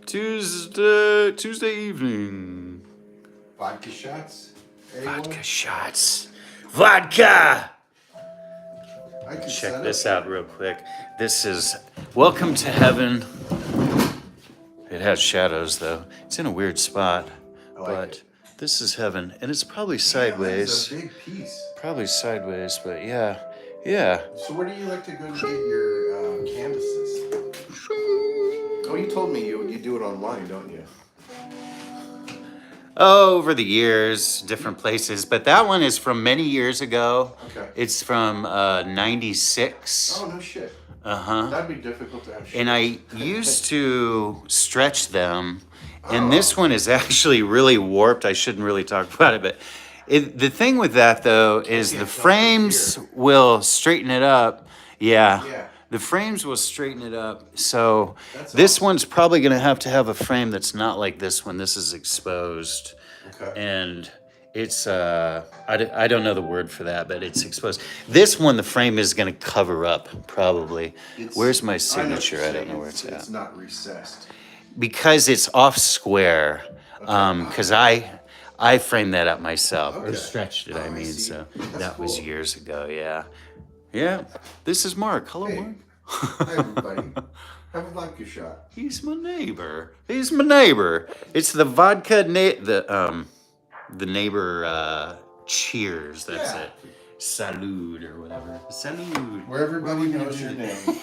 Tuesday evening. Vodka shots? Anyone? Vodka shots. Vodka! I can Check set this up. out real quick. This is Welcome to Heaven. It has shadows though. It's in a weird spot. I like But it. this is heaven. And it's probably Damn, sideways. that's a big piece. Probably sideways, but yeah. Yeah. So where do you like to go to get your canvases? Oh, you told me you do it online, don't you? Over the years, different places. But that one is from many years ago. Okay. It's from 96. Oh, no shit. Uh-huh. That'd be difficult to have shit. And I used to stretch them. And this one is actually really warped. I shouldn't really talk about it, but the thing with that though is the frames will straighten it up. Yeah. The frames will straighten it up. So this one's probably going to have a frame that's not like this one. This is exposed. Okay. And it's, I don't know the word for that, but it's exposed. This one, the frame is going to cover up probably. Where's my signature? I don't know where it's at. It's not recessed. Because it's off square. Because I framed that up myself. Or stretched it, I mean. So that was years ago, yeah. Yeah, this is Mark. Hello, Mark. Hi, everybody. Have a vodka shot. He's my neighbor. He's my neighbor. It's the vodka, the neighbor cheers. That's it. Salud or whatever. Salud. Where everybody knows your name.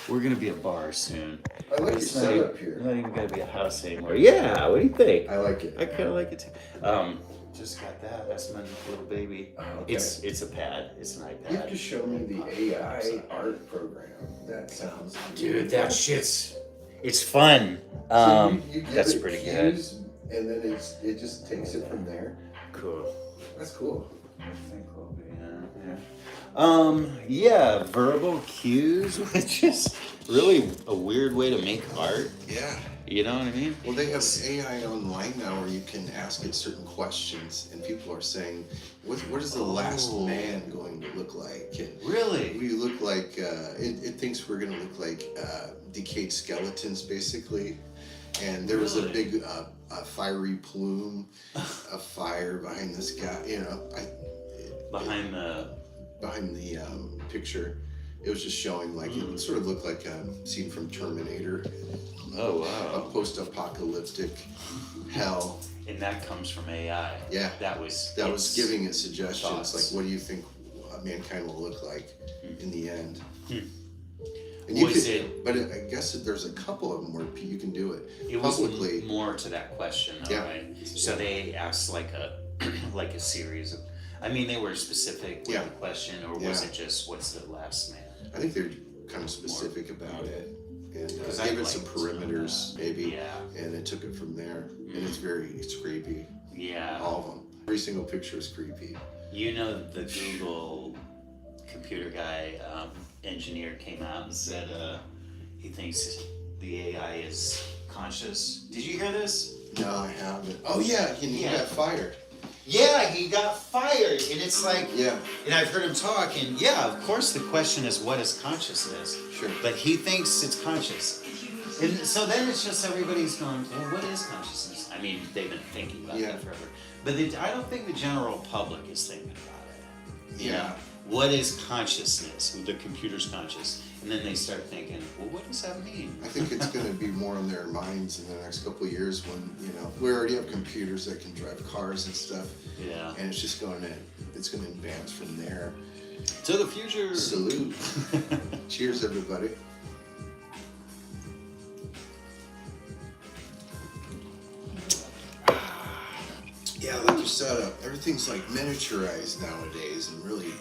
We're gonna be a bar soon. I like your setup here. We're not even gonna be a house anymore. Yeah, what do you think? I like it. I kind of like it too. Just got that. That's my little baby. Okay. It's a pad. It's an iPad. You have to show me the AI art program. That sounds Dude, that shit's it's fun. So you give That's it pretty good. cues, and then it just takes it from there. Cool. That's cool. I think we'll be, yeah, verbal cues, which is really a weird way to make art. Yeah. You know what I mean? Well, they have AI online now where you can ask it certain questions, and people are saying, what is the last man going to look like? And Really? we look like, it thinks we're going to look like decayed skeletons, basically. And there was a big fiery plume of fire behind this guy, you know. Behind the picture. It was just showing like, it sort of looked like a scene from Terminator. Oh, wow. A post-apocalyptic hell. And that comes from AI. Yeah. That was giving it suggestions, thoughts. like what do you think mankind will look like in the end? And but I guess that there's a couple of them where you can do it publicly. Was more to that question, though, right? So they asked like a like a series of. I mean, they were specific with the question, or was it just what's the last man? I think they're kind of specific about it, and gave it some perimeters, maybe, and it took it from there. And it's creepy. Yeah. All of them. Every single picture is creepy. You know, the Google computer guy, engineer came out and said he thinks the AI is conscious. Did you hear this? No, I haven't. Oh yeah, he got fired. Yeah, he got fired, and it's like, and I've heard him talk, and of course the question is, what is consciousness? Sure. But he thinks it's conscious. And so then it's just everybody's going, well, what is consciousness? I mean, they've been thinking about that forever. But I don't think the general public is thinking about it. You know, what is consciousness? The computer's conscious. And then they start thinking, well, what does that mean? I think it's going to be more on their minds in the next couple of years when, we already have computers that can drive cars and stuff. Yeah. And it's just going to advance from there. To the future. Salute. Cheers, everybody. Yeah, I like your setup. Everything's like miniaturized nowadays, and really,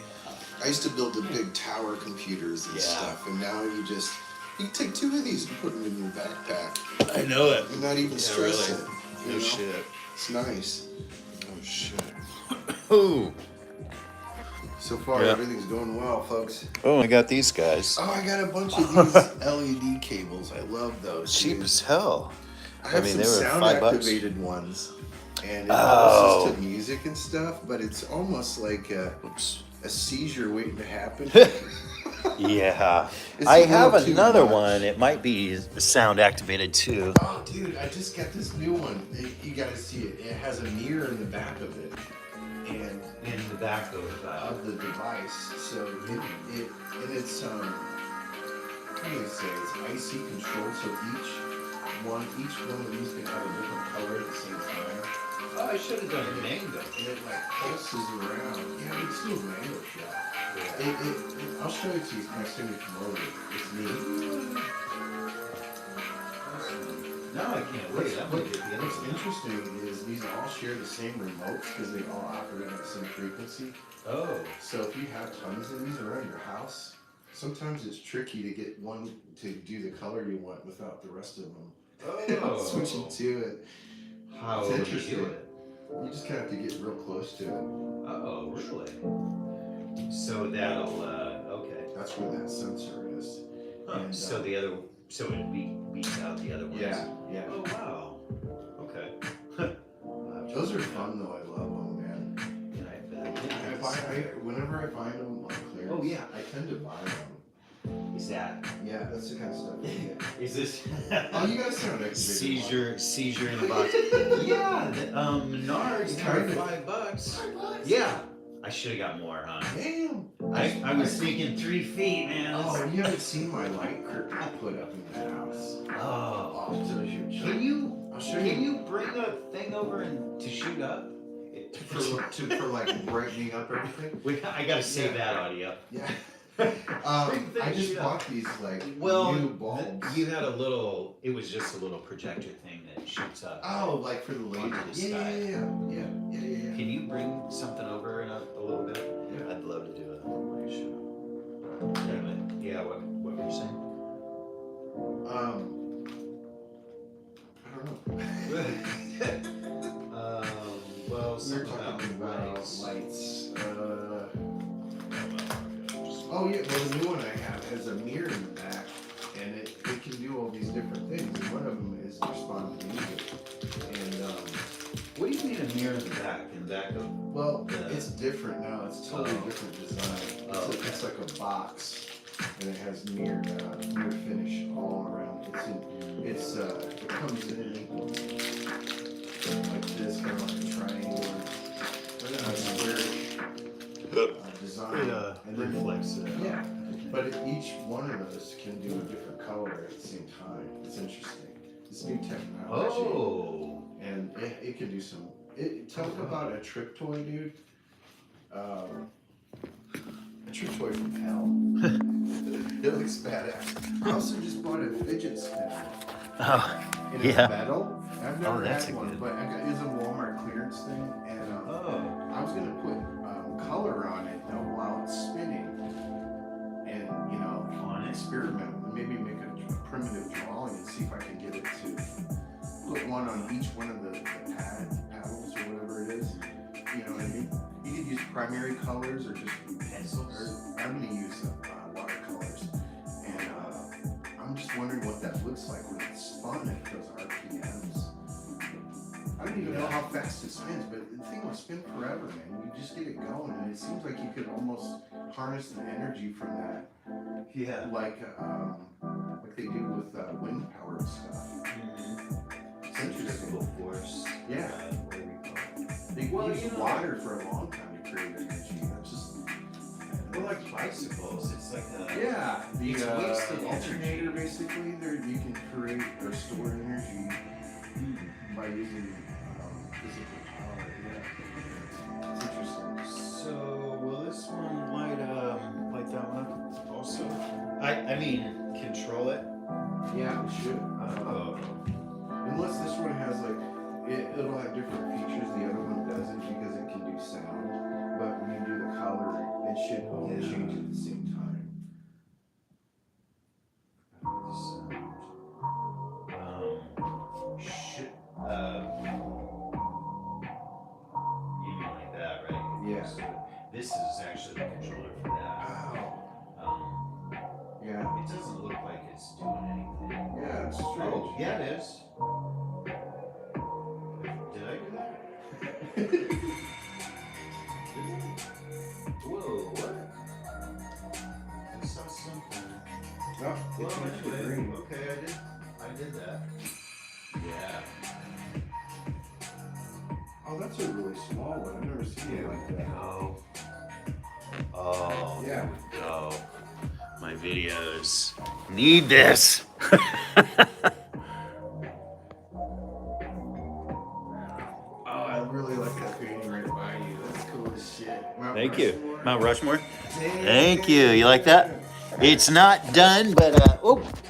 I used to build the big tower computers and stuff, and now you can take two of these and put them in your backpack. I know it. You're not even stressing. Really. No shit. It's nice. Oh shit. Oh. So far, everything's going well, folks. Oh, I got these guys. Oh, I got a bunch of these LED cables. I love those. Cheap as hell. I have some they were sound-activated ones, and it listens to music and stuff, but it's almost like a seizure waiting to happen. Yeah. It's I a have little too another much. one. It might be sound activated too. Oh, dude, I just got this new one. You gotta see it. It has a mirror in the back of it, and In the back of the device. So it and it's how do I say? It's IC controlled. So each one of these can have a different color at the same time. Oh, I should have done a mango. And it like pulses around. Yeah, it's still a mango shot. I'll show it to you next time you come over. It's neat. No, I can't wait. I'm gonna get the other What's one. interesting is these all share the same remotes because they all operate at the same frequency. Oh. So if you have tons of these around your house, sometimes it's tricky to get one to do the color you want without the rest of them. Oh. Switching to it. How It's do you interesting. do it? You just kind of have to get real close to it. Oh, really? So that'll, okay. That's where that sensor is. Huh. And, So the other, so it beats out the other ones? Yeah, yeah. Oh, wow. Okay. Those are fun though. I love them, man. Yeah, I bet. Whenever I find them on clearance, Oh, yeah. I tend to buy them. Is that, Yeah, that's the kind of stuff you get. is this? Oh, you guys sound like Seizure in the box. Yeah, the, Menards Kind are of. $5. Yeah. I should have got more, huh? Damn. I was thinking 3 feet, man. Oh, you haven't seen my light curtain I put up in the house. Oh. I'll show you. Can you I'll show can you. you bring a thing over and to shoot up? For like brightening up everything. I gotta save Yeah. that audio. Yeah. Bring I things just shoot bought up. these like Well, new bulbs. you had a little. It was just a little projector thing that shoots up. Oh, like for the Onto ladies. the Yeah, sky. yeah. Can you bring something over in a little bit? Yeah. I'd love to do a show. Anyway, yeah. What were you saying? I don't know. Well, We're something talking about lights. lights. Oh yeah, well the new one I have has a mirror in the back, and it can do all these different things. And one of them is respond to music. And What do you mean a mirror in the back? In the back of? well, Yeah. it's different now. It's totally different design. Oh, okay. It's like a box, and it has mirror finish all around. It comes in like this, kind of like a triangle, but then a squarish design. And then reflects it. yeah, but each one of those can do a different color at the same time. It's interesting. It's new technology. Oh. And it can do some. Talk about a trip toy, dude. A trip toy from hell. It looks badass. I also just bought a fidget spinner. Oh. And Yeah. it's metal. I've never that's had a one, good- but it's a Walmart clearance thing, and Oh. I was gonna put color on it while it's spinning, and On it? experiment, maybe make a primitive drawing and see if I can get it to put one on each one of the paddles or whatever it is. You know what I mean? You could use primary colors or just pencils. Or I'm gonna use watercolors, and I'm just wondering what that looks like when it's spun at those RPMs. I don't even know how fast it spins, but the thing will spin forever, man. You just get it going, and it seems like you could almost harness the energy from that, Yeah. like they do with wind powered stuff. It's interesting. Centrifugal force. Yeah. What do we call it? They Well, use you know- water for a long time to create energy. That's just Well, like bicycles, it's like a. yeah. The It's wasted alternator, energy. basically, there you can create or store energy by using physical power. Yeah, it's interesting. So will this one light that one up also? I mean control it. Yeah, it should. Oh. Unless this one has it'll have different features. The other one doesn't because it can do sound. But when you do the color, it should all Yeah. change at the same time. Should you mean like that, right? Yeah. So this is actually the controller for that. Wow. Yeah. It doesn't look like it's doing anything. Yeah, it's strange. Oh, yeah, it is. Did I do that? Whoa, what? I saw some change to green. Okay, I did that. Yeah. Oh, that's a really small one. I've never seen it like that. Go. Oh, Yeah. there we go. My videos need this. Oh, I really like that painting right by you. That's cool as shit. Thank you. Rushmore. Mount Rushmore. Dang. Thank you. You like that? It's not done, but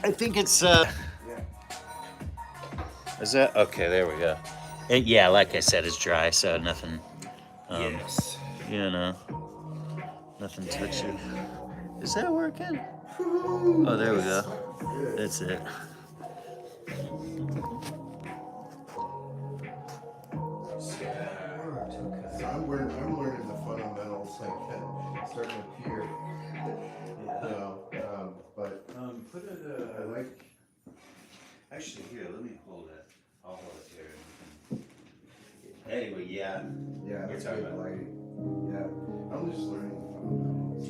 I think it's Yeah. Is that okay? There we go. Yeah, like I said, it's dry, so nothing. Yes. You know, nothing touchy. Is that working? Oh, there we go. Good. That's it. So I'm learning the fundamentals like that starting to appear. But Put it. I like. Actually, here, let me hold it. I'll hold it here. Anyway, yeah. Yeah, You're that's talking good about- lighting. Yeah, I'm just learning the fundamentals.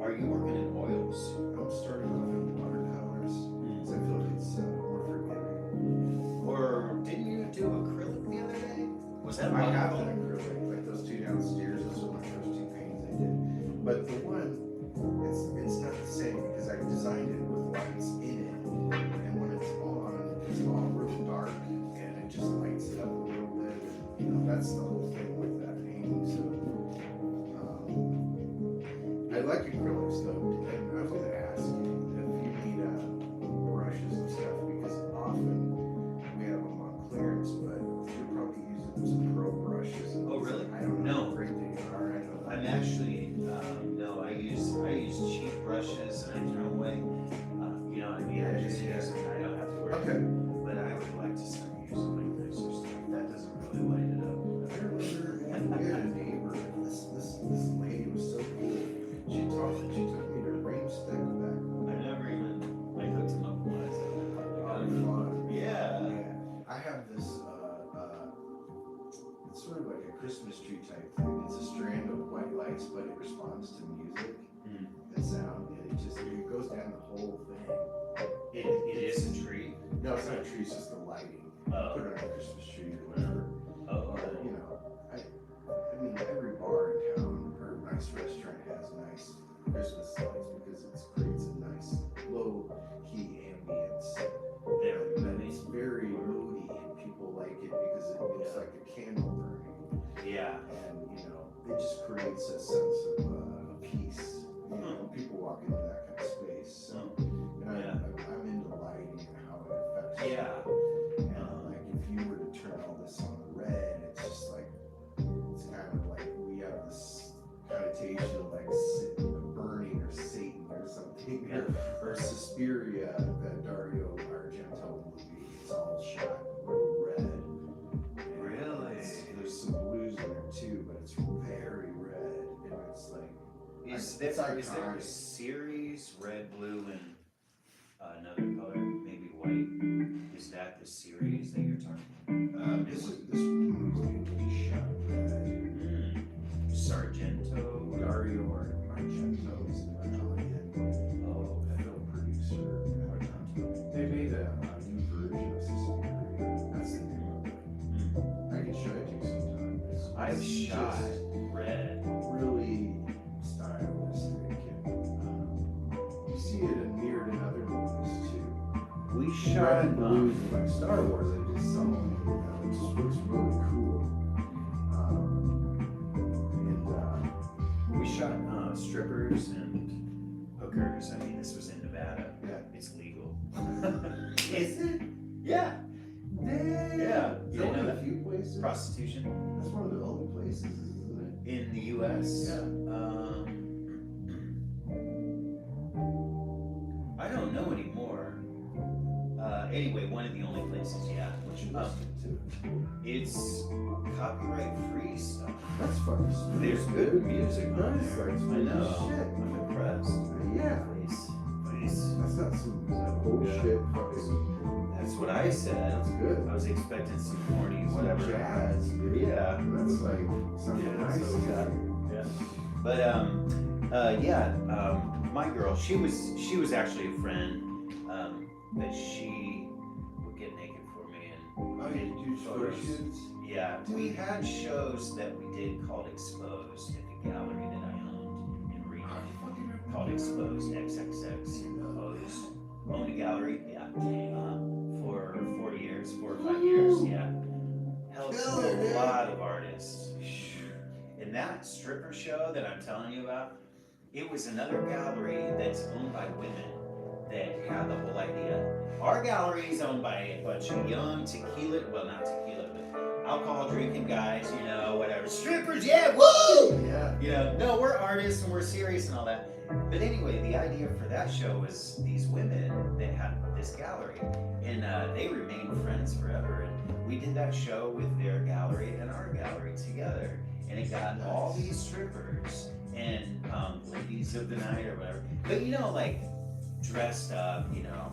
Are you working in oils? I'm starting off in watercolors because I feel like it's more forgiving. Or didn't you do acrylic the other day? Was that I one? have done acrylic, like those two downstairs. Those were my first two paintings I did. But the one, it's not the same because I designed it with lights in it, and when it's all really dark, and it just lights it up a little bit. And, you know, that's the whole thing with that painting. So I like acrylics though, and I was gonna ask you if you need brushes and stuff because often we have them on clearance, but you're probably using some pro brushes. And Oh, really? I don't know No. how great they are. I know. I'm actually no. I use cheap brushes and I throw away. You know what I mean? I just use them. I don't have to worry. Okay. But I would like to start using like nicer stuff. That doesn't really light it up. I remember we had a neighbor. This lady was so cool. She took me to Rainstick back. I hooked him up once. Fun. Yeah. Yeah. I have this. It's sort of like a Christmas tree type thing. It's a strand of white lights, but it responds to music and sound, and it goes down the whole thing. It is a tree. No, it's not a tree. It's just the lighting. Oh. Put it on a Christmas tree or whatever. Oh. Or, you know, I mean, every bar in town or nice restaurant has nice Christmas lights because it creates a nice low key ambience. There. And it's very moody, and people like it because it looks like a candle burning. Yeah. And you know, it just creates a sense of peace. You know, people walk into that kind of space. So, and Yeah. I'm into lighting and how it affects. Yeah. And like, if you were to turn all this on red, it's just like it's kind of like we have this connotation of like burning or Satan or something, or Suspiria, that Dario Argento movie. It's all shot real red. And Really? there's some blues in there too, but it's very red, and it's like Is it's there a iconic. series red, blue, and another color, maybe white? Is that the series that you're talking about? This movie's shot red. Sargento. Dario Argento is the Italian Oh, okay. film producer. They made a new version of Suspiria. That's the name of it. I can show it to you sometime. I've It's shot just red. really stylistic, and you see it mirrored in other movies too. We Red shot and blue, like Star Wars, I just saw. It just looks really cool. we shot strippers and hookers. I mean, this was in Nevada. Yeah. It's legal. Is it? Yeah. Dang. Yeah. It's You didn't only know a that? few places. Prostitution That's one of the only places, isn't in the U.S. Yeah. I don't know anymore. Anyway, one of the only places, yeah. it? What you listen to? It's copyright free stuff. That's fucking smooth. There's good music on That's there. like I smooth as know. shit. I'm impressed. Yeah. Please. That's not some bullshit fucking. That's what I said. That's good. I was expecting some corny whatever. Jazz, dude. Yeah. That's like something Yeah, nice. so, yeah. But my girl, she was actually a friend, but she would get naked for me and Oh, you do photo shoots? Yeah, we had shows that we did called Exposed at the gallery that I owned in Reno, called Exposed XXX Exposed. Owned a gallery, yeah, for 4 years, 4 or 5 years, yeah. Helped a lot of artists. And that stripper show that I'm telling you about, it was another gallery that's owned by women that had the whole idea. Our gallery is owned by a bunch of young tequila, well, not tequila, but alcohol drinking guys, you know, whatever. Strippers, yeah, woo! Yeah. You know, no, we're artists and we're serious and all that. But anyway, the idea for that show was these women that had this gallery, and they remained friends forever. And we did that show with their gallery and our gallery together, and it got all these strippers and ladies of the night or whatever. But you know, like dressed up, you know.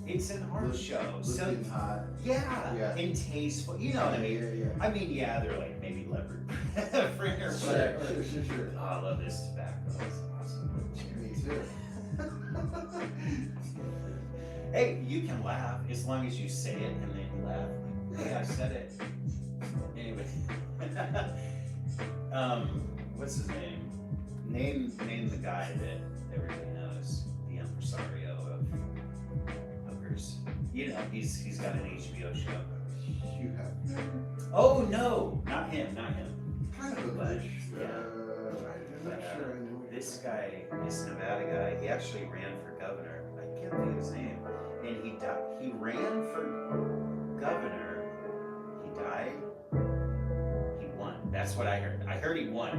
It's an art show, so Looking hot. yeah, and tasteful. You know what I mean? Yeah. I mean, yeah, they're like maybe leopard print or Sure, whatever. sure. Oh, I love this tobacco. It's awesome. Me too. Hey, you can laugh as long as you say it and then you laugh. Hey, I said it. Anyway, what's his name? Name the guy that everybody knows, the impresario of hookers. You know, he's got an HBO show. You have Oh no, not him. kind of a But, push. yeah. I'm not sure I know. This guy, this Nevada guy, he actually ran for governor. I can't think of his name. And he died. He ran for governor. He died. He won. That's what I heard. I heard he won,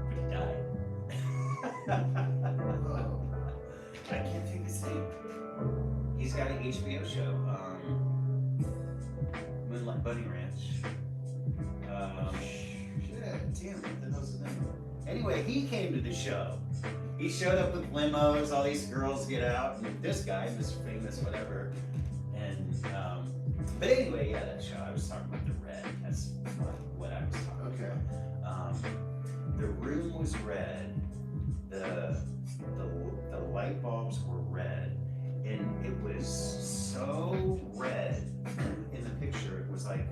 but he died. Oh. I can't think of his name. He's got an HBO show. Moonlight Bunny Ranch. Damn, what the hell's his name? Anyway, he came to the show. He showed up with limos, all these girls get out, and this guy, Mr. Famous, whatever. And, but anyway, yeah, that show, I was talking about the red. That's what I was talking Okay. about. The room was red. The light bulbs were red. And it was so red in the picture, it was like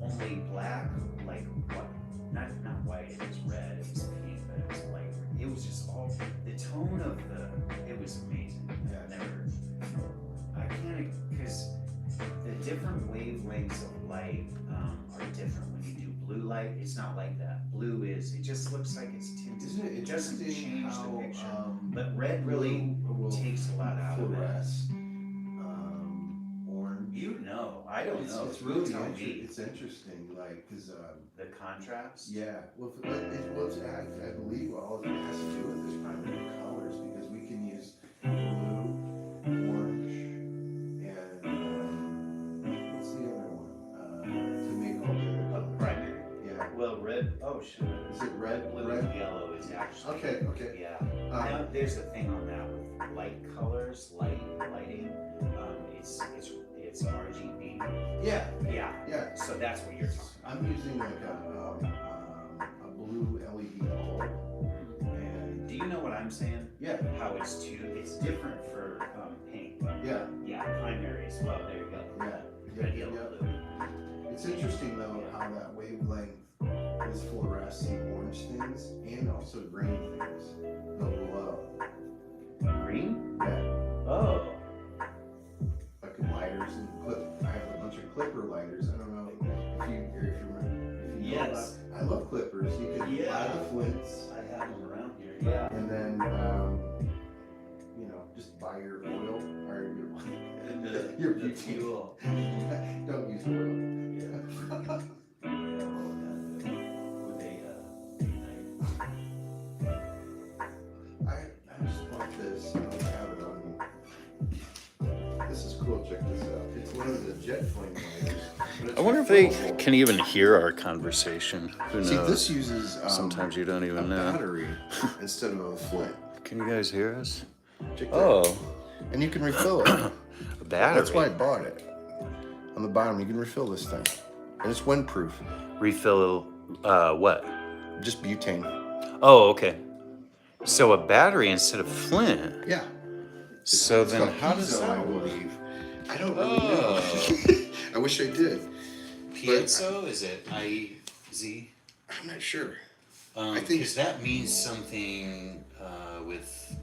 only black, like what? Not white, it was red, it was pink, but it was light. It was just all, the tone of it was amazing. Yeah. I can't, because the different wavelengths of light are different. When you do blue light, it's not like that. Blue is, it just looks like it's tinted. Isn't it It doesn't interesting change how, the picture. But red really will takes a lot out of it. fluoresce, orange. You know, I don't know. It's You really tell interesting. me. It's interesting, like, cause The contrast. yeah. Well, I believe all of it has to do with this primary colors because we can use blue, orange, and what's the other one? To make all the other colors. Primary. Yeah. Well, red. Oh, sure. Is it red? Blue Red. and yellow is actually. Okay. Yeah. Now, there's a thing on that with light colors, lighting. It's RGB. Yeah. Yeah. Yeah. So that's what you're talking I'm using like a blue LED bulb, about. and Do you know what I'm saying? yeah, How it's different for pink. yeah, Yeah, primary as well. There you go. yeah, Red, yellow, blue. It's interesting though how that wavelength is fluorescent orange things and also green things. They'll glow. Green? Yeah, Oh. like lighters and clip. I have a bunch of clipper lighters. I don't know if you know Yes. about. I love clippers. You can Yeah. buy the flints I have them around here. Yeah. and then just buy your oil or your butane. fuel. Don't use oil. I just bought this. I don't have it on me. This is cool. Check this out. It's one of the jet flame lighters. but it's I wonder if they refillable. can even hear our conversation. Who knows? See, this uses Sometimes you don't a even know. battery instead of a flint. Can you guys hear us? Check that Oh, out. And you can refill it. a battery. That's why I bought it. On the bottom, you can refill this thing, and it's windproof. Refill what? Just butane. Oh, okay. So a battery instead of flint. Yeah. So It's then called how does piezo, that I work? believe. I don't really Oh. know. I wish I did. Piezo? Is it I-Z? I'm not sure. I think- Because that means something with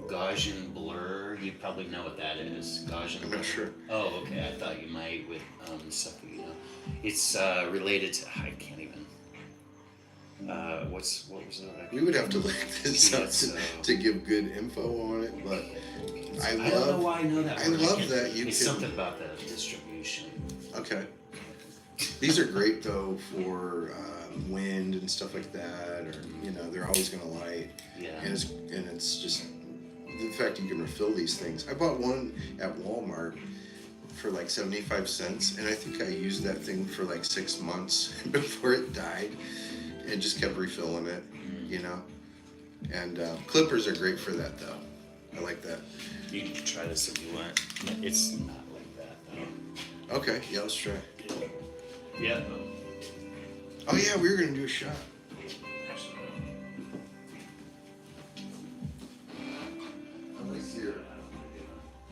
Gaussian blur. You probably know what that is. Gaussian I'm blur. not sure. Oh, okay. I thought you might with stuff that you know. It's related to. I can't even. What was it? We would have to look this up Piezo. to give good info on it, but I I don't know love. why I know that. I word. love can't- that you It's can- something about the distribution. Okay. These are great though for wind and stuff like that, or they're always going to light. Yeah. And it's just the fact you can refill these things. I bought one at Walmart for like 75 cents, and I think I used that thing for like 6 months before it died, and just kept refilling it. And clippers are great for that though. I like that. You can try this if you want. It's not like that though. Okay, yeah, let's try. Yeah. Oh yeah, we were gonna do a shot.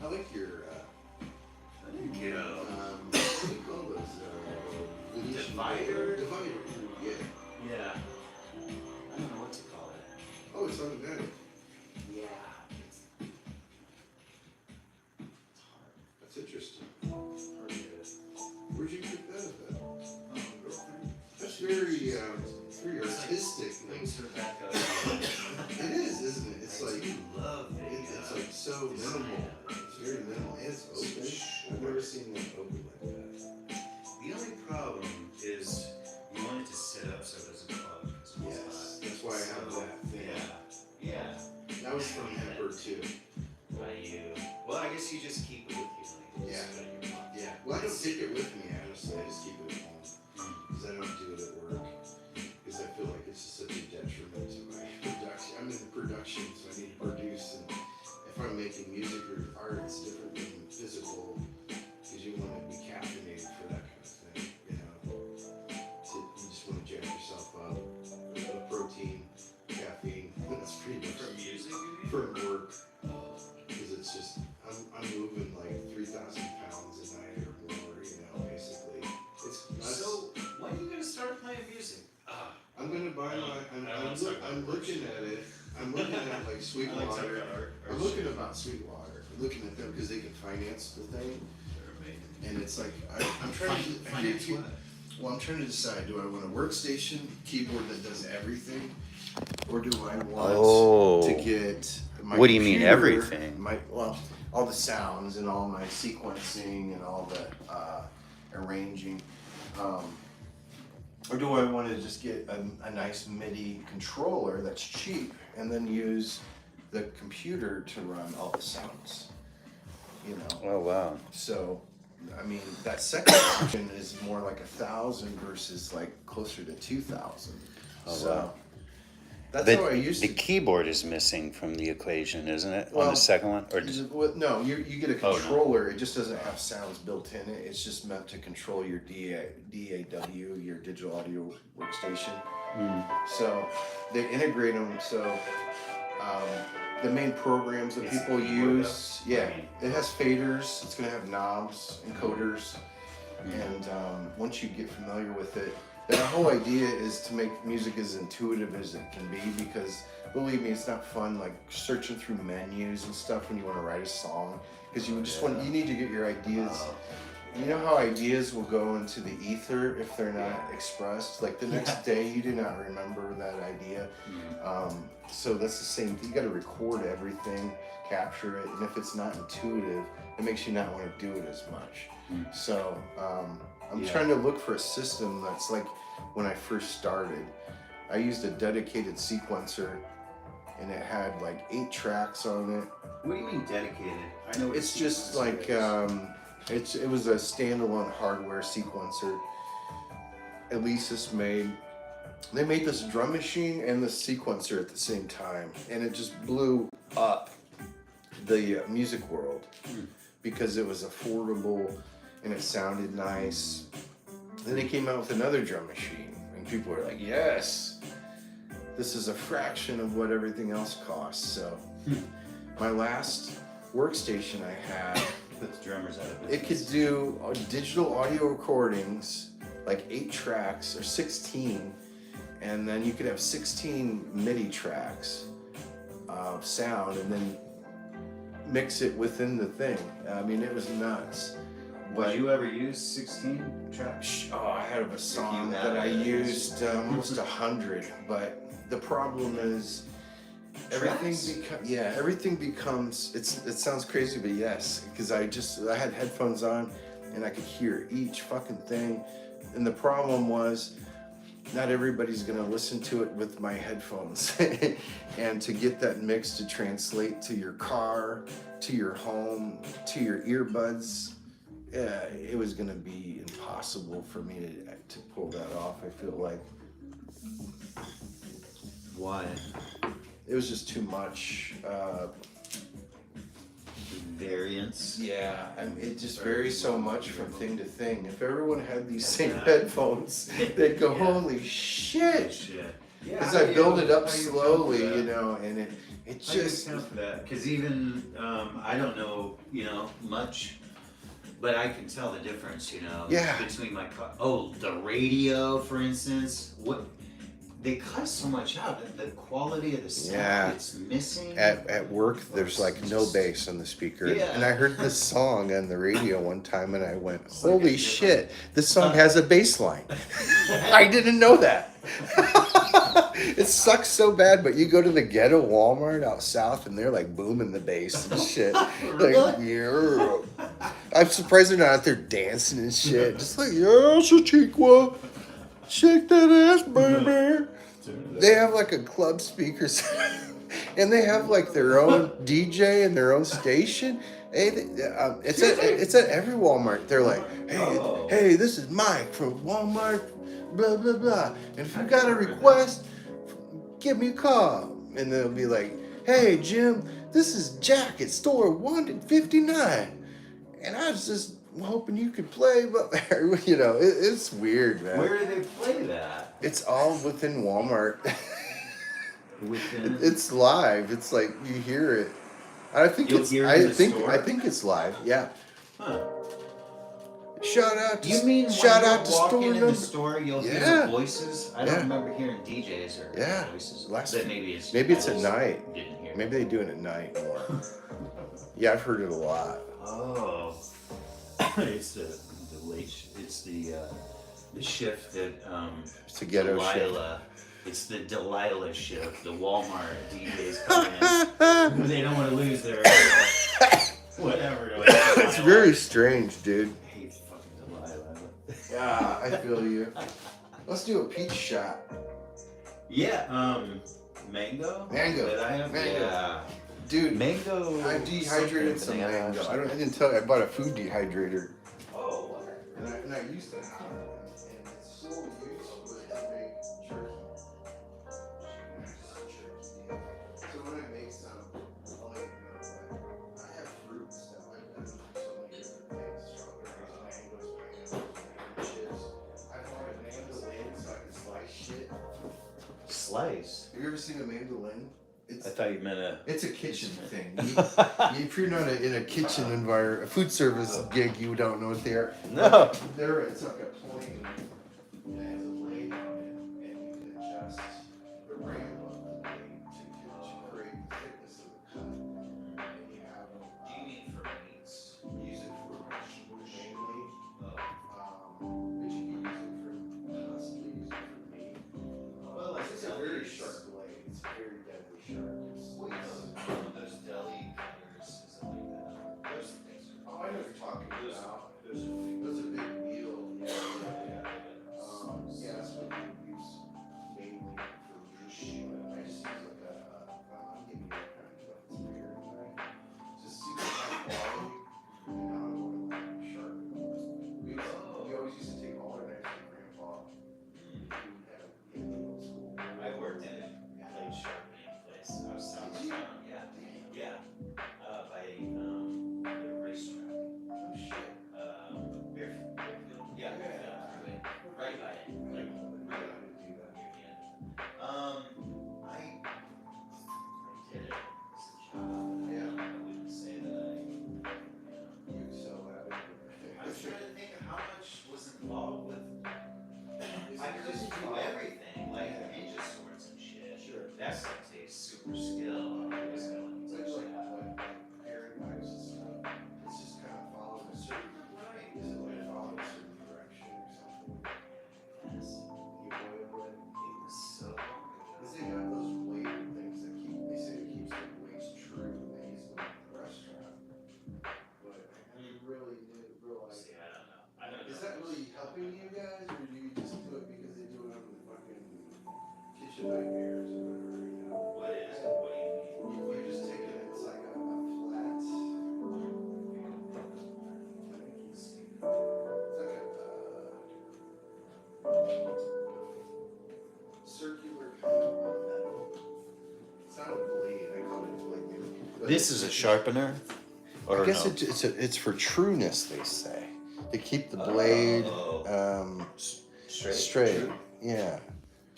I like your Thank you. what do you call those? Divider? Divider. Yeah. Yeah. I don't know what to call it. Oh, it's automatic. Yeah. That's interesting. It's hard to get it. Where'd you pick that up at? That's very artistic. Things are back up. It is, isn't it? It's like love it's like so minimal. It's very minimal and it's open. I've never seen one open like that. The only problem is you want it to sit up so it doesn't clog. Yes, that's why I have that thing. Yeah. Yeah. That was from Emperor too. Well, I guess you just keep it with you. Like, Yeah. just put it in your pocket. Yeah. Well, I don't take it with me, honestly. I just keep it at home because I don't do it at work because I feel like it's just such a detriment to my production. I'm in production, so I need to produce, and if I'm making music or art, it's different than physical because you want to be caffeinated for that kind of thing. You just want to jam yourself up. Protein, caffeine. That's pretty much For music, you mean? for work. Because it's just I'm moving like 3,000 pounds a night or more, basically. It's nuts. So, when are you gonna start playing music? I'm gonna buy my. I'm looking at it. I'm looking at like Sweetwater. I'm looking about Sweetwater. I'm looking at them because they can finance the thing, and it's like I'm trying to Finance what? Well, I'm trying to decide: do I want a workstation keyboard that does everything, or do I want to get my What do you mean, computer, everything? All the sounds and all my sequencing and all the arranging. Or do I want to just get a nice MIDI controller that's cheap and then use the computer to run all the sounds? Oh wow. So, I mean, that second option is more like 1,000 versus like closer to 2,000. Oh, So wow. that's But how I used the to. keyboard is missing from the equation, isn't it? On Well, the second one, or just No, you get a Oh, no. controller. It just doesn't have sounds built in it. It's just meant to control your DAW, your digital audio workstation. So they integrate them. So the main programs that It's people a keyboard, use, though? yeah, I mean- it has faders. It's gonna have knobs, encoders, and once you get familiar with it, the whole idea is to make music as intuitive as it can be. Because believe me, it's not fun like searching through menus and stuff when you want to write a song. Because you just want you need to get your ideas. You know how ideas will go into the ether if they're not expressed? Like the next day you do not remember that idea. So that's the same thing. You got to record everything, capture it, and if it's not intuitive, it makes you not want to do it as much. So I'm trying to look for a system that's like when I first started. I used a dedicated sequencer, and it had like 8 tracks on it. What do you mean dedicated? I know It's just like it was a standalone hardware sequencer. Alesis made. They made this drum machine and this sequencer at the same time, and it just blew up the music world because it was affordable and it sounded nice. Then they came out with another drum machine, and people were like, "Yes, this is a fraction of what everything else costs. So my last workstation I had, Put the drummers out of it could do digital audio recordings, like 8 tracks or 16, and then you could have 16 MIDI tracks of sound, and then mix it within the thing. I mean, it was nuts. Would you ever use 16 tracks? Oh, I had a song have that I it. used almost 100, but the problem is everything Tracks? everything becomes, it sounds crazy, but yes, because I had headphones on and I could hear each fucking thing, and the problem was not everybody's gonna listen to it with my headphones. And to get that mix to translate to your car, to your home, to your earbuds, it was gonna be impossible for me to pull that off. I feel like Why? it was just too much. Variance. Yeah, it just varies so much from thing to thing. If everyone had these same headphones, they'd go, holy shit! Shit. Because I build it up slowly, you know, and it just. Because even I don't know, much, but I can tell the difference, Yeah. between my car. Oh, the radio, for instance. What they cut so much out. The quality of the sound, Yeah. it's missing. At work, there's like no bass on the speaker. Yeah. And I heard this song on the radio one time and I went, like holy a shit, this song has a bass line. I didn't know that. It sucks so bad, but you go to the ghetto Walmart out south and they're like booming the bass and shit. Like, yeah. I'm surprised they're not out there dancing and shit. Just like, yeah, Chiquitita, shake that ass, baby. They have like a club speaker and they have like their own DJ and their own station. Hey, it's at every Walmart. They're like, hey, this is Mike from Walmart, blah blah blah. And if you got a request, give me a call. And they'll be like, hey Jim, this is Jack at store 159. And I was just hoping you could play, but it's weird, man. Where do they play that? It's all within Walmart. Within. It's live. It's like you hear it. I think You'll hear it in the store? I think it's live. Yeah. Huh. Shout out to You mean shout when out to you're store walking in number. the store, you'll hear Yeah. the voices? I don't Yeah. remember hearing DJs or Yeah. voices. Last- But maybe it's at night. Didn't hear. Maybe they do it at night more. Yeah, I've heard it a lot. Oh, it's the late. It's the shift that It's a ghetto Delilah. It's the Delilah shift. The Walmart DJs come in. They don't want to lose their whatever. It's very strange, dude. I hate fucking Delilah. Yeah, I feel you. Let's do a peach shot. Yeah. Mango. Mango. That I have. Mango. Yeah. Dude, Mango. I dehydrated some banana mango. or I didn't tell you. I bought a food dehydrator. Oh, what? And I used it. And it's so useful to make jerky. So when I make some, I'll let you know. But I have fruit stuff. I've done so many different things. Strawberries, mangoes, pineapples, chips. I bought a mandolin so I can slice shit. Slice. Have you ever seen a mandolin? I thought you meant a. It's a kitchen thing. If you're not in a kitchen environment, a food service gig, you don't know what they are. No. It's like a plane. And it has a blade on it, and you can adjust the ramp of the blade to create the thickness of the cut. And you have them. Do you mean for meats? Use it for vegetables mainly. Oh. But you can use it for constantly use it for meat. Well, like It's a very sharp blade. It's very deadly sharp. Those deli cutters and stuff like that. Those things are. Oh, I know what you're talking about. Those are. Those are big wheel. Yeah. Yeah. That's what we use mainly for sushi. I just use like I'll give you a kind of like spear knife. Just see the high quality. And now I want to sharp. We always used to take all our knives from grandpa. We had the old school. I worked in a blade sharpening place. I was south of town. Yeah. Yeah. By the racetrack. Oh shit. much was involved with. I couldn't do everything, like ninja swords and shit. Sure. That's like takes super skill. It's like pairing knives and stuff. It's just kind of following a certain. Right. Is it like following a certain direction or something? Yes. You boil it. It was so long Because ago. they got those weight things that keep. They say it keeps the weights true. They use them in the restaurant. But I never really realized. See, I don't know. Is that really helping you guys, or do you just do it because they do it on the fucking kitchen nightmares or whatever? You know? What is it? What do you mean? You're just taking it. It's like a flat. It's like a circular kind of metal. It's not a blade. I call it a blade. Maybe. This is a sharpener? Or I guess no? it's for trueness, they say. To keep the blade straight. True. Yeah.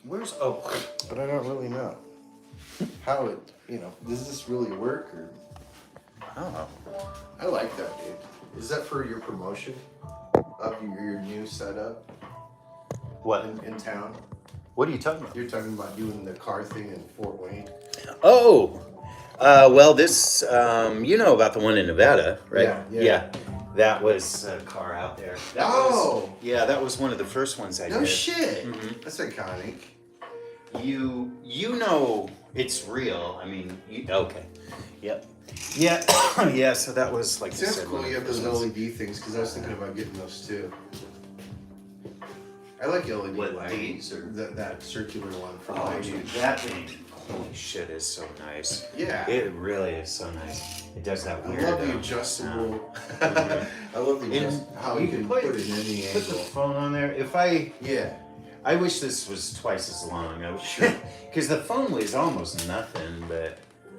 Where's But I don't really know how it, does this really work or? Oh. I like that, dude. Is that for your promotion of your new setup What? in town? What are you talking about? You're talking about doing the car thing in Fort Wayne? Oh, well, this, you know about the one in Nevada, right? Yeah. That was a car out there. That was one of the first ones I No did. shit. Mhm. That's iconic. You know it's real. I mean, okay. Yep. Yeah. Yeah. So that was like. See, I that's said, cool. one of You have the those first ones. LED things because I was thinking about getting those too. I like LED What, lights these or- that circular one for Oh, lighting. dude, that thing. Holy shit, is so nice. Yeah. It really is so nice. It does that I weird. love the sound. adjustable. Mhm. I love the And how you can put it in any Put the angle. phone on there. Yeah. I wish this was twice as long. Because the phone weighs almost nothing, but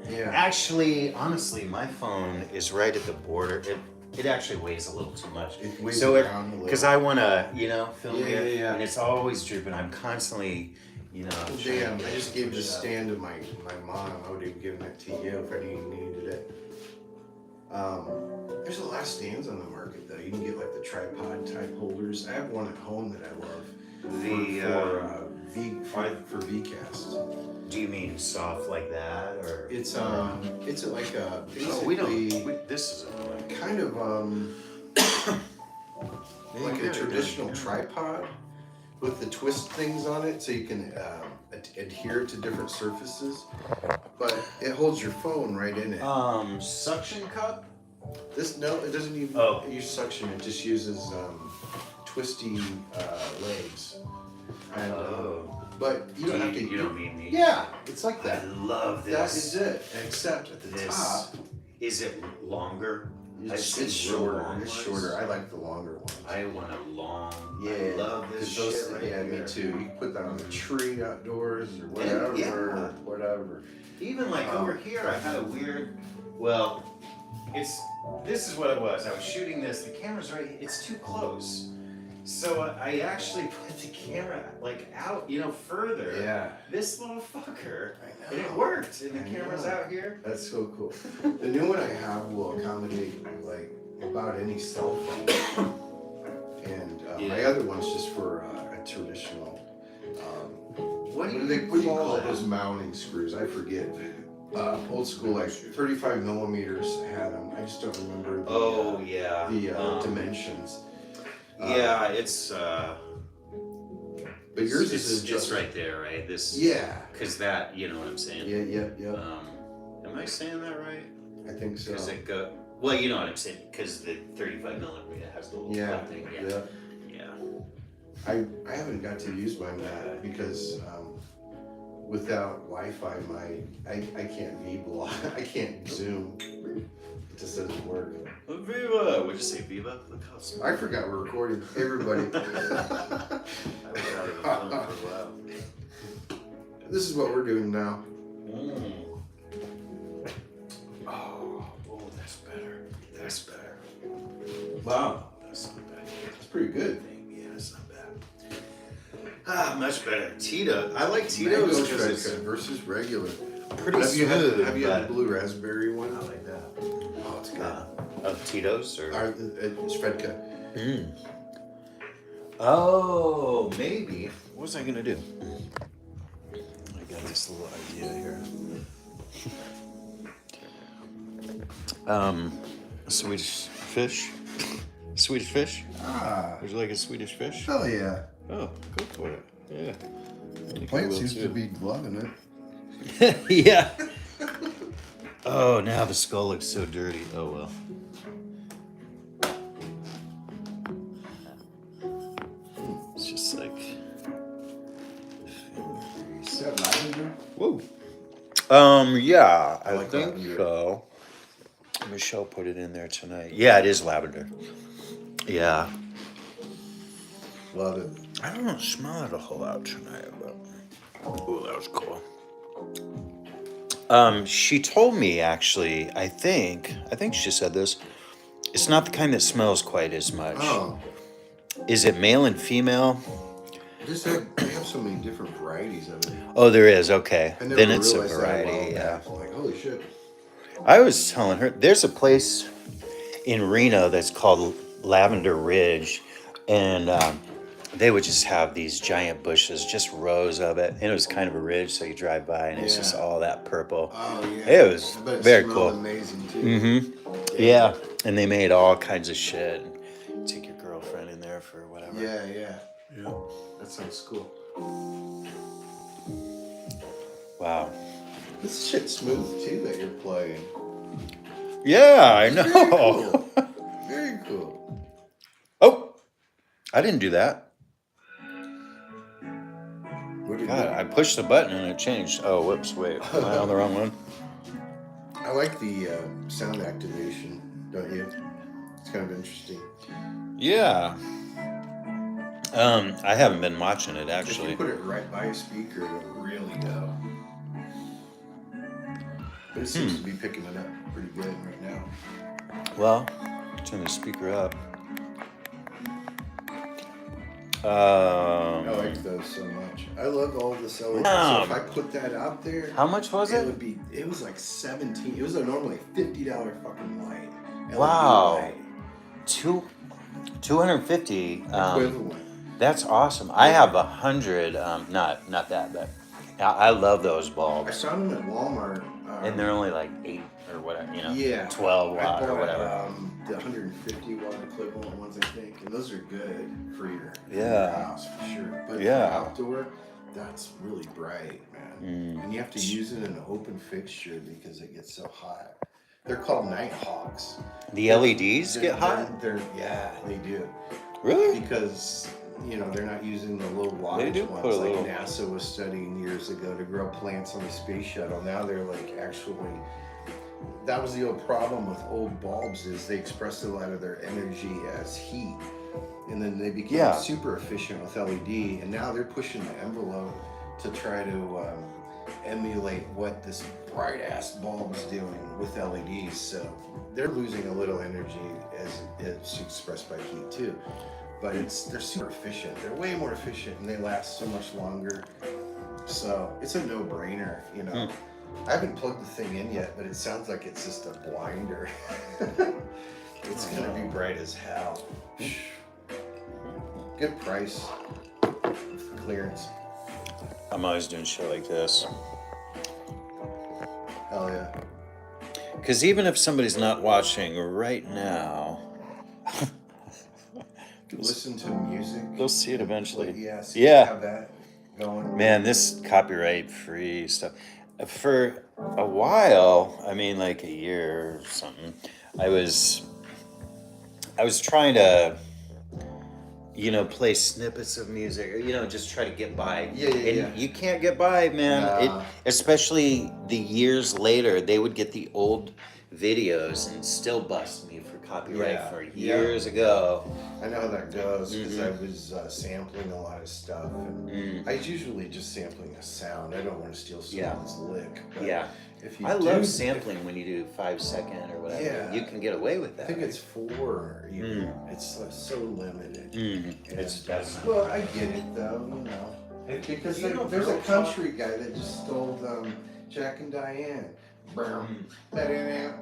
Yeah. actually, honestly, my phone is right at the border. It actually weighs a little too much. It weighs So around a little. because I want to, film Yeah, here, yeah. and it's always drooping. I'm constly, Well, trying damn, to I get just it gave the up. stand to my mom. I would have given it to you if I needed it. There's a lot of stands on the market though. You can get like the tripod type holders. I have one at home that I love. For VCast. Do you mean soft like that, or? It's like a Oh, we don't. basically This is annoying. kind of like a traditional tripod with the twist things on it, so you can adhere to different surfaces. But it holds your phone right in it. Suction cup. It doesn't even use suction. It just uses twisty legs. And, but you don't have to. You don't mean these. Yeah, it's like I that. love this. That is it. Except at the This. top, Is it longer? it's I've seen real shorter. long It's ones. shorter. I like the longer ones. I want a long. Yeah, I love this 'cause shit right yeah, here. me too. You can put that on the tree outdoors or And, whatever. Even like over here, I had a weird. Well, this is what it was. I was shooting this. The camera's right. It's too close. So I actually put the camera like out, further. Yeah, This little fucker. I And it know. worked. And the I camera's know. out here. That's so cool. The new one I have will accommodate like about any cell phone, and my Yeah. other one's just for a traditional. What do What do you call that? those mounting screws? I forget. Old school, like 35 millimeters had them. I just don't remember Yeah. the dimensions. Yeah, it's. But yours it's is just right there, right? This. Yeah. Because that, you know what I'm saying. Yeah. Am I saying that right? I think so. Because it go. Well, you know what I'm saying. Because the 35 millimeter has the little Yeah. flip thing. Yeah. Yeah. I haven't got to use mine yet because without Wi-Fi, I can't V-blog. I can't Zoom. It just doesn't work. Viva! Would you say Viva? Look how smart. I forgot we're recording. Everybody. I was out of the phone for a while. This is what we're doing now. Oh, that's better. That's better. Wow, that's not bad. It's pretty good. Yeah, it's not bad. Much better. Tito. I like Mango Tito's because it's Shredcut versus regular. pretty Have you smooth. had the but- blue raspberry one? I like that. Oh, it's good. Of Tito's or? It's Fredka. Oh, maybe. What was I gonna do? I got this little idea here. Swedish fish. Swedish fish. Ah, Would you like a Swedish fish? hell yeah. Oh, go for it. Yeah. The plant seems to be loving it. Yeah. Oh, now the skull looks so dirty. Oh well. It's just like. Is that lavender? Whoa. Yeah, I like think lavender. so. Michelle put it in there tonight. Yeah, it is lavender. Yeah. Love it. I don't smell it a whole lot tonight, but oh, that was cool. She told me actually, I think she said this. It's not the kind that smells quite as much. Oh, Is it male and female? they have so many different varieties of it. Oh, there is. Okay, I never then it's a realized that a while variety. Yeah. back. I'm like, holy shit. I was telling her there's a place in Reno that's called Lavender Ridge, and they would just have these giant bushes, just rows of it, and it was kind of a ridge, so you drive by and it's just Yeah. all that purple. Oh yeah. It was I bet it very smelled cool. amazing too. Mm-hmm. Yeah, and they made all kinds of shit. Take your girlfriend in there for whatever. Yeah, yeah. Yeah. That sounds cool. Wow. This shit's smooth too that you're playing. Yeah, I Very know. cool. Very cool. Oh, I didn't do that. What did God, I pushed the button and it changed. Oh, whoops, wait. Am I on the wrong one? I like the sound activation, don't you? It's kind of interesting. Yeah. I haven't been watching it If actually. you put it right by a speaker, it'll really go. But it seems to be picking it up pretty good right now. Well, turn the speaker up. I like those so much. I love all the LED. So if I put that out there, How much was it it? would be. It was like 17. It was a normally $50 fucking light. LED Wow. light. 250. Equivalent. That's awesome. I have 100. Not that, but I love those I bulbs, found them at Walmart. and they're only like 8 or whatever. Yeah. 12 I watt or bought, whatever. The 150 watt equivalent ones, I think, and those are good for your Yeah. house for sure. But Yeah. for outdoor, that's really bright, man. And you have to use it in an open fixture because it gets so hot. They're called night hawks. The LEDs get hot? Yeah, they do. Really? Because they're not using the low wattage do put ones a like little- NASA was studying years ago to grow plants on the space shuttle. Now they're like actually. That was the old problem with old bulbs is they expressed a lot of their energy as heat, and then they became Yeah. super efficient with LED. And now they're pushing the envelope to try to emulate what this bright ass bulb is doing with LEDs. So they're losing a little energy as it's expressed by heat too. But they're super efficient. They're way more efficient and they last so much longer. So it's a no-brainer, I haven't plugged the thing in yet, but it sounds like it's just a blinder. It's gonna be bright as hell. Good price. Clearance. I'm always doing shit like this. Hell yeah. Because even if somebody's not watching right now, Listen to music. they'll see it eventually. Yeah. Yeah. Have that going. Man, this copyright free stuff. For a while, I mean like a year or something, I was trying to, play snippets of music or, just try to get by. Yeah. And you can't get by, man. Nah. Especially the years later, they would get the old videos and still bust me for copyright Yeah. for years ago. I know how that goes because I was sampling a lot of stuff, and I was usually just sampling a sound. I don't want to steal someone's lick. But Yeah. if you I do, love sampling when you do 5 second or whatever. Yeah. You can get away with that. I think it's 4. Even. It's so limited. And, That's well, I get it though, because there's a country guy that just stole Jack and Diane. Boom, ba-da-da,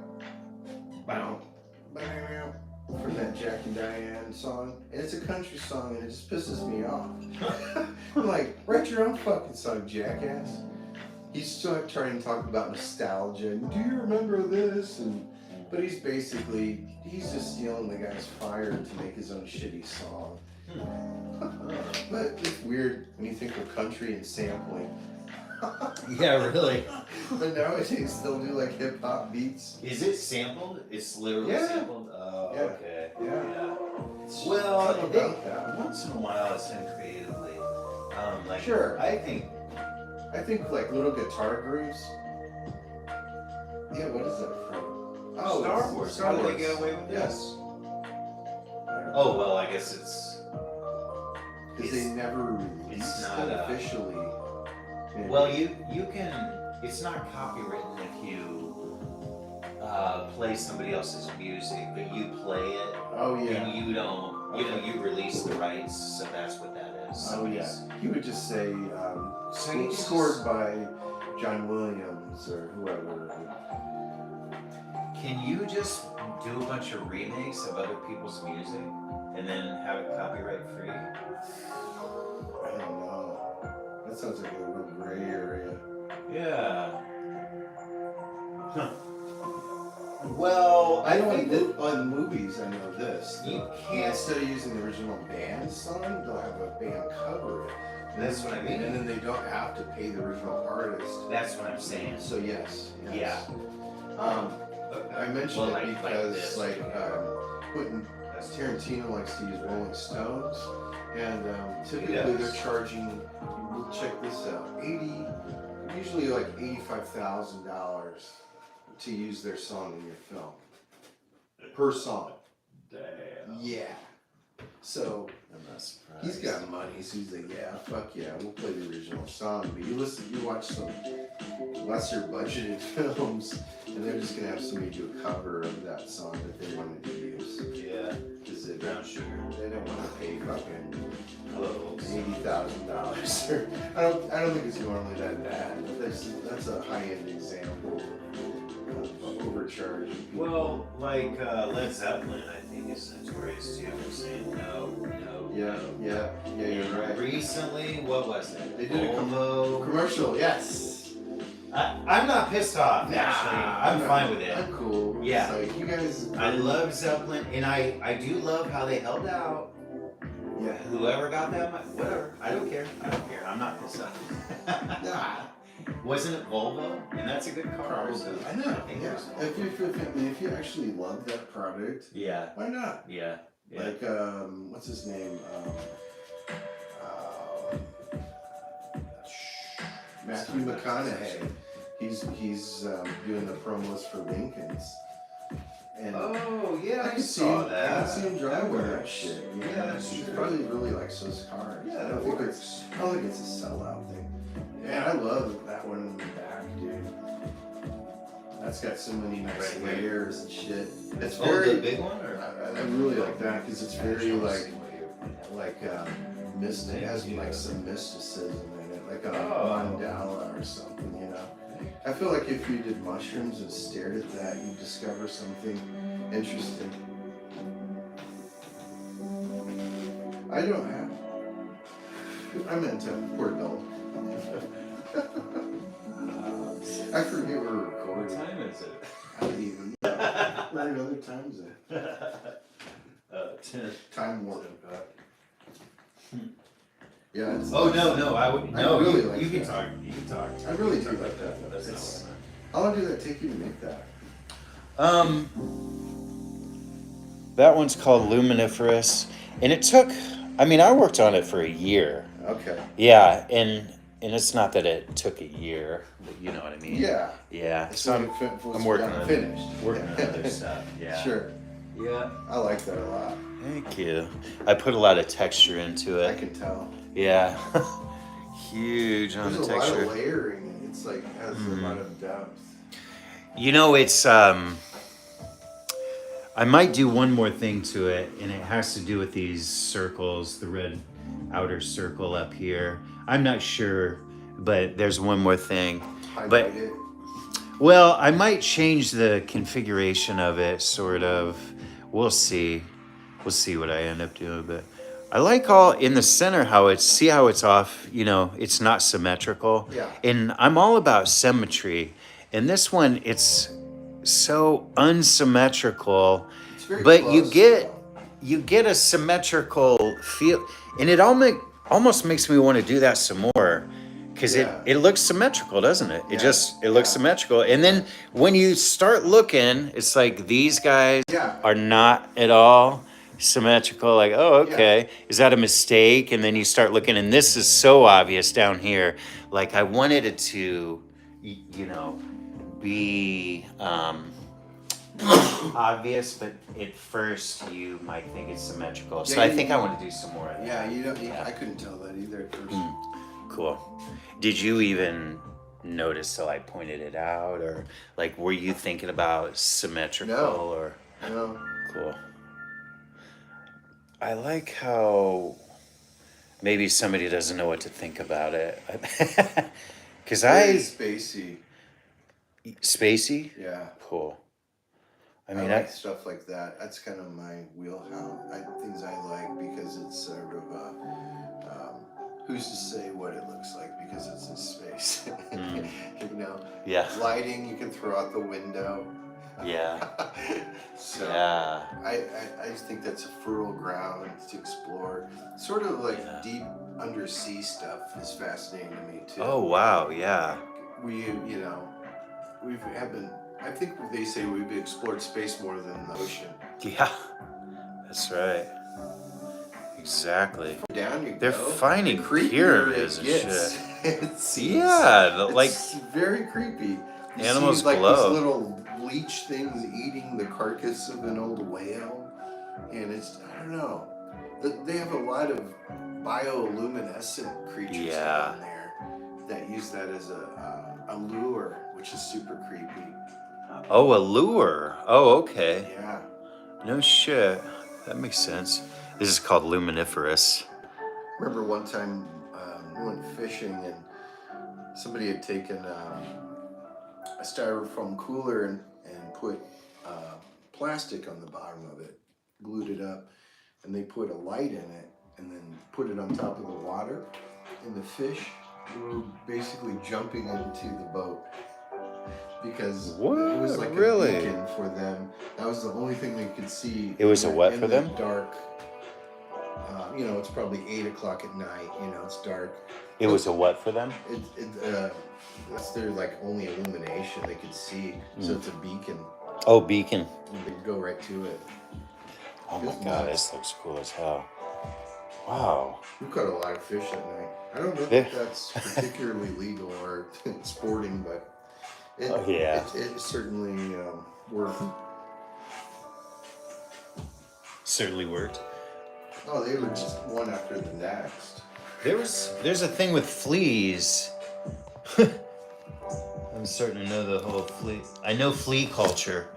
boom, ba-da-da, from that Jack and Diane song, and it's a country song, and it just pisses me off. I'm like, write your own fucking song, jackass. He's still trying to talk about nostalgia. And, do you remember this? But he's just stealing the guy's fire to make his own shitty song. But it's weird when you think of country and sampling. Yeah, really. But nowadays they'll do like hip hop beats. Is it sampled? It's literally Yeah. sampled? Oh, Yeah. okay. Yeah. Well, Something about that. once in a while it's done creatively. Like, Sure. I think, like little guitar grooves. Yeah, what is that from? Oh, Star it's Wars. Star How Wars. did they get away with this? Yes. Oh, well, I guess it's... Because they never it's released not, it officially. Maybe. Well, you can... It's not copywritten if you play somebody else's music, but you play it. Oh yeah. And you don't... you release the rights, so that's what that is. Oh yeah. He would just say, So you just- scored by John Williams or whoever. Can you just do a bunch of remakes of other people's music and then have it copyright free? I don't know. That sounds like a real gray area. Yeah. Huh. Well, I know think on movies, I know this. you can't. Instead of using the original band song, they'll have a band cover it. That's what I mean. And then they don't have to pay the original artist. That's what I'm saying. So yes. Yeah. I mentioned Well, it because this. Quentin Tarantino likes to use Rolling Stones, and typically does. they're charging. Check this out: usually like $85,000 to use their song in your film per song. Damn. Yeah. So I'm not surprised. he's got money, so he's like, yeah, fuck yeah, we'll play the original song. But you watch some lesser budgeted films, and they're just gonna have somebody do a cover of that song that they wanted to use. Yeah. Because Brown sugar. they don't want to pay fucking Hello. $80,000. I don't think it's normally that bad. But that's a high-end example of overcharging people. Well, like Led Zeppelin, I think is notorious too for saying no. Yeah, you're right. Recently, what was it? They did a Volvo. Commercial, yes. I'm not pissed off, actually. I'm fine with it. I'm cool. Yeah. It's like, you guys. I love Zeppelin, and I do love how they held out. Yeah. Whoever got them, whatever. I don't care. I'm not pissed off. Nah. Wasn't it Volvo? And that's a good car. Probably. So I know. think Yeah. it was- If you actually love that product, Yeah. why not? Yeah. Yeah. Like what's his name? Matthew McConaughey. He's doing the promos for Lincoln's. And Oh yeah, I can saw I that. can see him drive with that shit. Yeah, that's he true. probably really likes those cars. Yeah, I that don't think works. it's a sellout thing. Yeah, I love that one in the back, dude. That's got so many nice Right here. layers and shit. It's Oh, very. the big one, or I really like that because it's very like mystic. It has like some mysticism in it, like a mandala or something, you know. I feel like if you did mushrooms and stared at that, you'd discover something interesting. I don't have. I meant to. Poor Bill. I forget we're what recording. time is it? I don't even know. What other time is it? 10. Time warp. Yeah. It's Oh no, I would no. really you like you can that. talk. You can talk. I really do like that. That's It's- not How long did that take you to make that? That one's called Luminiferous, and it took. I mean, I worked on it for a year. Okay. Yeah, and it's not that it took a year, but you know what I mean. Yeah. Yeah. It's So when it was I'm working on finished. working on other stuff. Yeah. Sure. Yeah. I like that a lot. Thank you. I put a lot of texture into I it. can tell. Yeah. Huge on There's the a lot texture. of layering. It's like has a lot of depth. You know, it's I might do one more thing to it, and it has to do with these circles, the red outer circle up here. I'm not sure, but there's one more thing. But Highlight it. well, I might change the configuration of it, sort of, we'll see. We'll see what I end up doing, but I like all in the center how see how it's off, it's not symmetrical. Yeah. And I'm all about symmetry. And this one, it's so unsymmetrical, It's very but close, you get a symmetrical feel, and it almost makes me want to do that some more. Because Yeah. it looks symmetrical, doesn't it? It Yeah. it looks Yeah. symmetrical. And then when you start looking, it's like these guys Yeah. are not at all symmetrical. Like, oh, okay. Is that a mistake? And then you start looking, and this is so obvious down here. Like, I wanted it to, be obvious, but at first you might think it's symmetrical. So Yeah, I think I want to do some more of that. Yeah, I couldn't tell that either at first. Cool. Did you even notice till I pointed it out, or like were you thinking about symmetrical No. or No. cool? I like how maybe somebody doesn't know what to think about it. Cause Very spacey. Spacey? Yeah. Cool. I I mean, like stuff like that. That's kind of my wheelhouse. Things I like because it's sort of who's to say what it looks like because it's in space. yeah. Lighting you can throw out the window. Yeah. So Yeah. I just think that's a fertile ground to explore. Sort of like Yeah. deep undersea stuff is fascinating to me too. Oh, wow. Yeah. I think they say we've explored space more than the ocean. Yeah. That's right. Exactly. Down you They're go. finding The creepier pyramids it and gets, shit. it seems. Yeah. Like, It's very creepy. You Animals see, like glow. these little leech things eating the carcass of an old whale, and I don't know. They have a lot of bioluminescent creatures Yeah. down there that use that as a lure, which is super creepy. oh, a lure. Oh, okay. Yeah. No shit. That makes sense. This is called luminiferous. Remember one time we went fishing and somebody had taken a styrofoam cooler and put plastic on the bottom of it, glued it up, and they put a light in it and then put it on top of the water, and the fish were basically jumping into the boat because What? it was like Really? a beacon for them. That was the only thing they could see. It was a what for in the them? dark. It's probably 8 o'clock at night. It's dark. It was a what for them? That's their like only illumination they could see. So it's a beacon. Oh, beacon. And they could go right to it. Oh my It's god, nuts. this looks cool as hell. Wow. We caught a lot of fish that night. I don't know Yeah. if that's particularly legal or sporting, but Oh, yeah. it certainly worked. Certainly worked. Oh, they were just one after the next. There's a thing with fleas. I'm starting to know the whole flea. I know flea culture.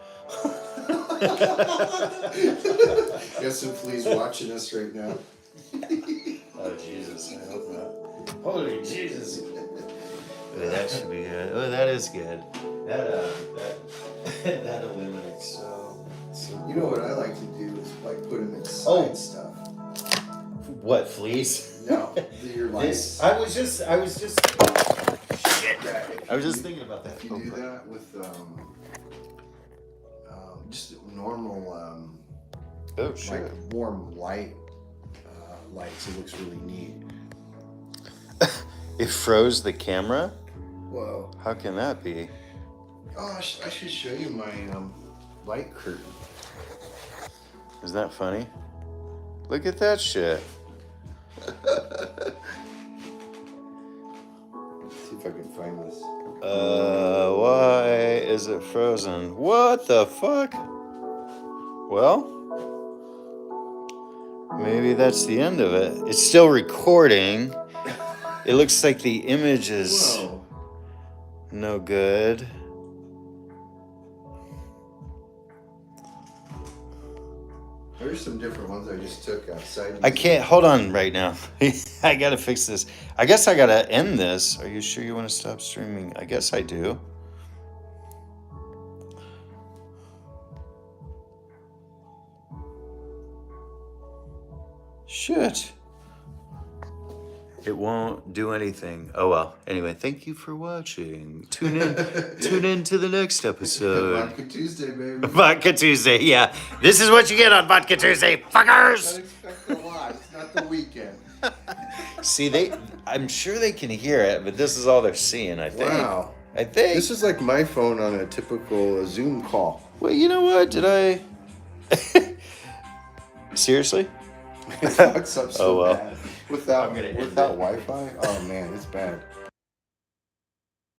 Got some fleas watching us right now. Oh Jesus, I hope not. Holy Jesus. Oh, that should be good. Oh, that is good. That eliminates so. You know what I like to do is like put them inside Oh. stuff. What, fleas? No, your lice. I was just Yeah, if I was you just do- thinking about that. If you do that with just normal Oh shit. like warm lights, it looks really neat. It froze the camera? Whoa! How can that be? Oh, I should show you my light curtain. Is that funny? Look at that shit. See if I can find this. Why is it frozen? What the fuck? Well, maybe that's the end of it. It's still recording. It looks like the image is Whoa! no good. There's some different ones I just took outside. I can't, hold on right now. I gotta fix this. I guess I gotta end this. Are you sure you wanna stop streaming? I guess I do. Shit. It won't do anything. Oh well. Anyway, thank you for watching. Tune in to the next episode. Vodka Tuesday, baby. Vodka Tuesday, yeah. This is what you get on Vodka Tuesday, fuckers! Don't expect a lot. It's not the weekend. See, I'm sure they can hear it, but this is all they're seeing, I think. Wow. I think. This is like my phone on a typical Zoom call. Well, you know what? Did I... Seriously? It fucks up so Oh, well. bad. Without I'm gonna end Wi-Fi? Oh man, it's bad.